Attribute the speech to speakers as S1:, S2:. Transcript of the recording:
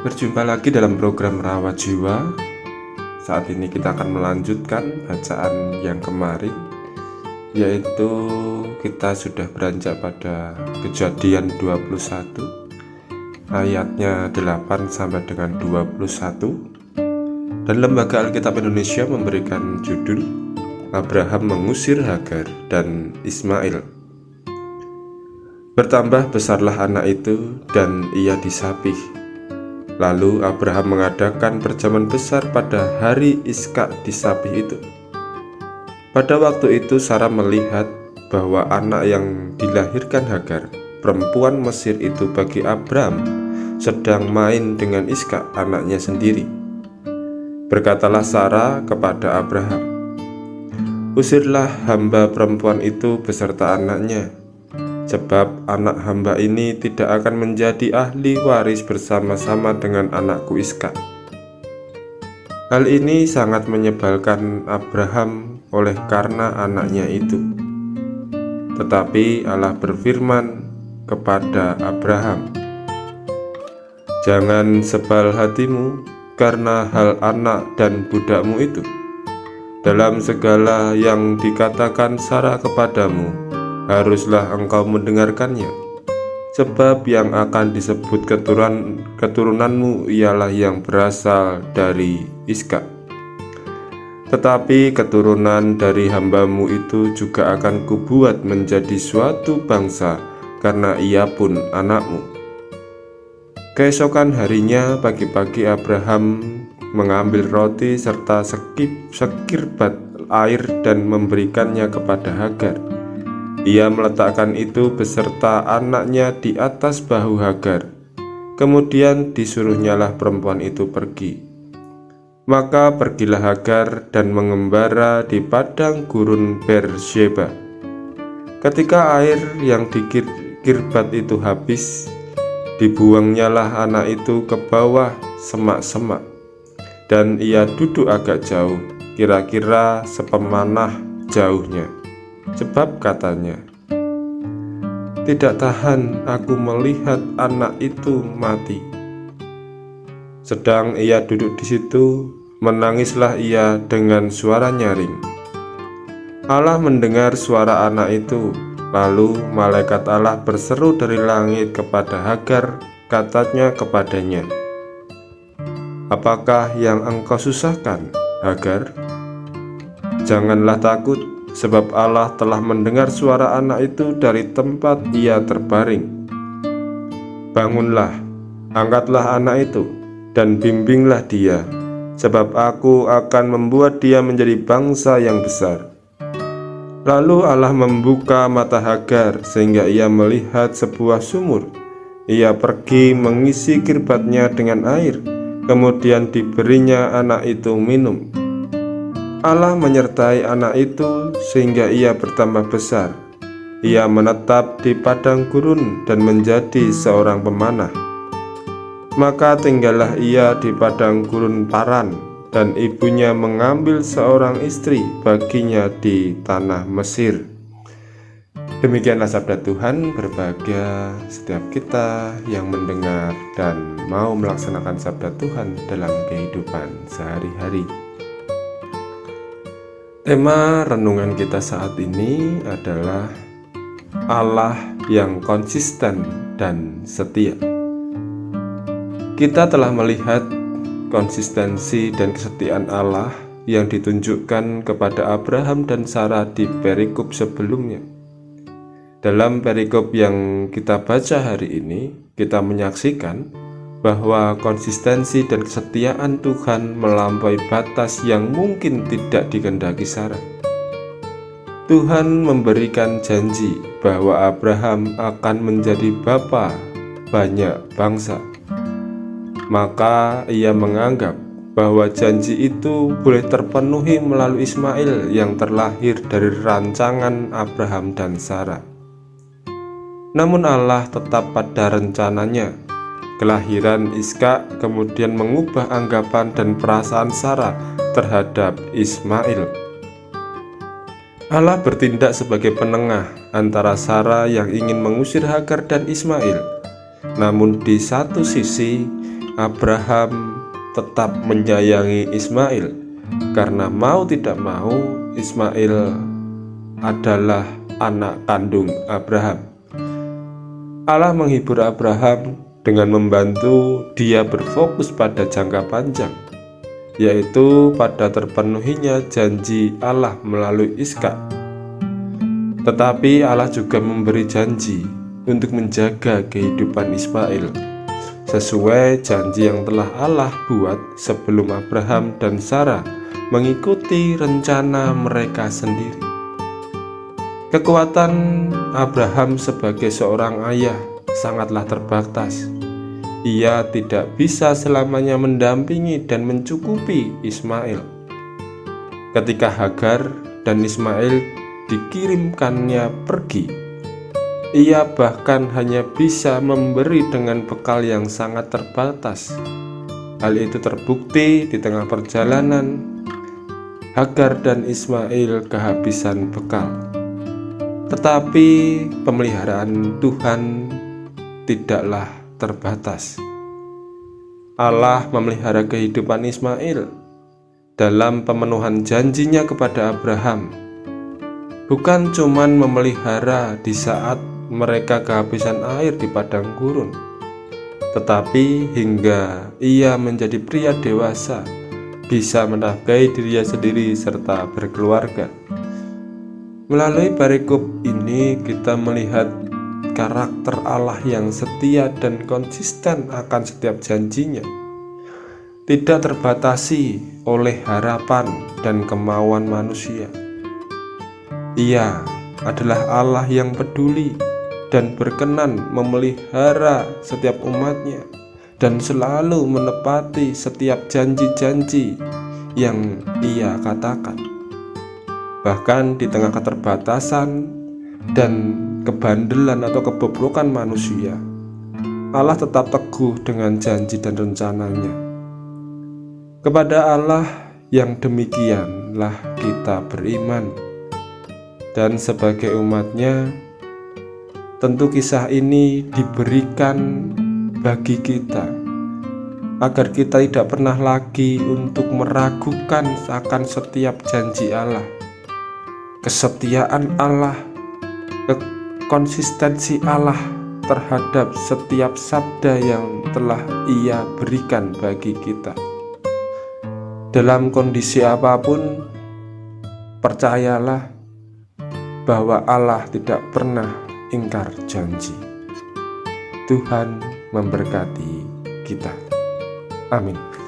S1: Berjumpa lagi dalam program Rawat Jiwa. Saat ini kita akan melanjutkan bacaan yang kemarin, yaitu kita sudah beranjak pada Kejadian 21 ayatnya 8 sampai dengan 21. Dan Lembaga Alkitab Indonesia memberikan judul Abraham mengusir Hagar dan Ismail. Bertambah besarlah anak itu dan ia disapih. Lalu Abraham mengadakan perjamuan besar pada hari Ishak disapih itu. Pada waktu itu Sarah melihat bahwa anak yang dilahirkan Hagar, perempuan Mesir itu bagi Abraham, sedang main dengan Ishak anaknya sendiri. Berkatalah Sarah kepada Abraham, "Usirlah hamba perempuan itu beserta anaknya, sebab anak hamba ini tidak akan menjadi ahli waris bersama-sama dengan anakku Ishak." Hal ini sangat menyebalkan Abraham oleh karena anaknya itu. Tetapi Allah berfirman kepada Abraham, "Jangan sebal hatimu karena hal anak dan budakmu itu. Dalam segala yang dikatakan Sarah kepadamu, haruslah engkau mendengarkannya, sebab yang akan disebut keturunanmu ialah yang berasal dari Ishak. Tetapi keturunan dari hambamu itu juga akan kubuat menjadi suatu bangsa, karena ia pun anakmu." Keesokan harinya pagi-pagi Abraham mengambil roti serta sekirbat air dan memberikannya kepada Hagar. Ia meletakkan itu beserta anaknya di atas bahu Hagar. Kemudian disuruhnyalah perempuan itu pergi. Maka pergilah Hagar dan mengembara di padang gurun Beersheba. Ketika air yang dikirbat itu habis, dibuangnyalah anak itu ke bawah semak-semak, dan ia duduk agak jauh, kira-kira sepemanah jauhnya. Sebab katanya, "Tidak tahan aku melihat anak itu mati." Sedang ia duduk di situ, menangislah ia dengan suara nyaring. Allah mendengar suara anak itu. Lalu malaikat Allah berseru dari langit kepada Hagar, katanya kepadanya, "Apakah yang engkau susahkan, Hagar? Janganlah takut, sebab Allah telah mendengar suara anak itu dari tempat ia terbaring. Bangunlah, angkatlah anak itu, dan bimbinglah dia, sebab aku akan membuat dia menjadi bangsa yang besar." Lalu Allah membuka mata Hagar sehingga ia melihat sebuah sumur. Ia pergi mengisi kirbatnya dengan air, kemudian diberinya anak itu minum. Allah menyertai anak itu sehingga ia bertambah besar. Ia menetap di padang gurun dan menjadi seorang pemanah. Maka tinggallah ia di padang gurun Paran, dan ibunya mengambil seorang istri baginya di tanah Mesir. Demikianlah sabda Tuhan. Berbahagia setiap kita yang mendengar dan mau melaksanakan sabda Tuhan dalam kehidupan sehari-hari. Tema renungan kita saat ini adalah Allah yang konsisten dan setia. Kita telah melihat konsistensi dan kesetiaan Allah yang ditunjukkan kepada Abraham dan Sarah di perikop sebelumnya. Dalam perikop yang kita baca hari ini, kita menyaksikan bahwa konsistensi dan kesetiaan Tuhan melampaui batas yang mungkin tidak dikehendaki Sarah. Tuhan memberikan janji bahwa Abraham akan menjadi bapa banyak bangsa. Maka ia menganggap bahwa janji itu boleh terpenuhi melalui Ismail yang terlahir dari rancangan Abraham dan Sarah. Namun Allah tetap pada rencananya. Kelahiran Ishak kemudian mengubah anggapan dan perasaan Sarah terhadap Ismail. Allah bertindak sebagai penengah antara Sarah yang ingin mengusir Hagar dan Ismail. Namun di satu sisi Abraham tetap menyayangi Ismail karena mau tidak mau Ismail adalah anak kandung Abraham. Allah menghibur Abraham dengan membantu dia berfokus pada jangka panjang, yaitu pada terpenuhinya janji Allah melalui Ishak. Tetapi Allah juga memberi janji untuk menjaga kehidupan Ismail sesuai janji yang telah Allah buat sebelum Abraham dan Sarah mengikuti rencana mereka sendiri. Kekuatan Abraham sebagai seorang ayah sangatlah terbatas. Ia tidak bisa selamanya mendampingi dan mencukupi Ismail. Ketika Hagar dan Ismail dikirimkannya pergi, ia bahkan hanya bisa memberi dengan bekal yang sangat terbatas. Hal itu terbukti di tengah perjalanan. Hagar dan Ismail kehabisan bekal. Tetapi pemeliharaan Tuhan tidaklah terbatas. Allah memelihara kehidupan Ismail dalam pemenuhan janjinya kepada Abraham. Bukan cuman memelihara di saat mereka kehabisan air di padang gurun, tetapi hingga ia menjadi pria dewasa, bisa menafkahi dirinya sendiri serta berkeluarga. Melalui perikop ini kita melihat karakter Allah yang setia dan konsisten akan setiap janjinya, tidak terbatasi oleh harapan dan kemauan manusia. Ia adalah Allah yang peduli dan berkenan memelihara setiap umatnya dan selalu menepati setiap janji-janji yang Ia katakan. Bahkan di tengah keterbatasan dan kebandelan atau kebobrokan manusia, Allah tetap teguh dengan janji dan rencananya. Kepada Allah yang demikianlah kita beriman. Dan sebagai umatnya, tentu kisah ini diberikan bagi kita agar kita tidak pernah lagi untuk meragukan akan setiap janji Allah, kesetiaan Allah, konsistensi Allah terhadap setiap sabda yang telah Ia berikan bagi kita. Dalam kondisi apapun, percayalah bahwa Allah tidak pernah ingkar janji. Tuhan memberkati kita. Amin.